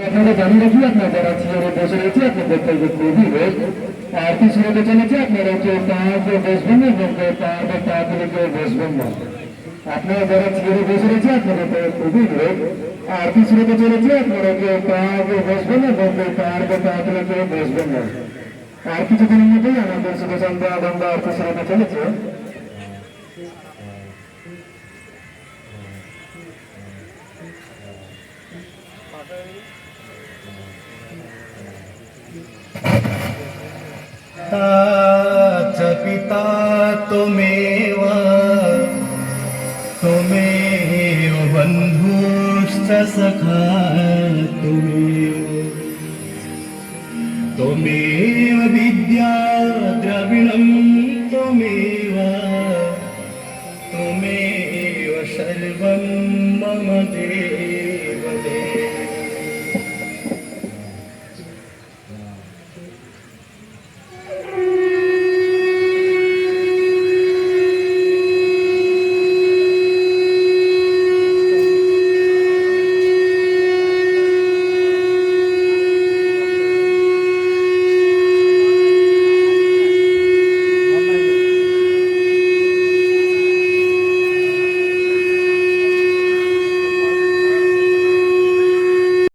আপনারা জানিয়ে রাখি, আপনার যারা চেয়ারে বসে রয়েছে আপনাদের করবে খুবই রোগ। আর কিছু রোগে চলেছে, আপনারা কেউ পা বসবেন না এবং কেউ পা তুলে কেউ বসবেন না। আপনারা যারা চেয়ারে বসে রয়েছে আপনাদের খুবই রোগ। আর কিছু রোগে চলেছে, আপনারা কেউ পা বসবেন না এবং কেউ পা তুলে কেউ বসবেন না। আর কিছুদিনের মধ্যেই আমাদের শুভ সন্ধ্যা গঙ্গা আর কিছু রোগে চলেছে। पिता त्वमेव त्वमेव बन्धुश्च सखा त्वमेव विद्या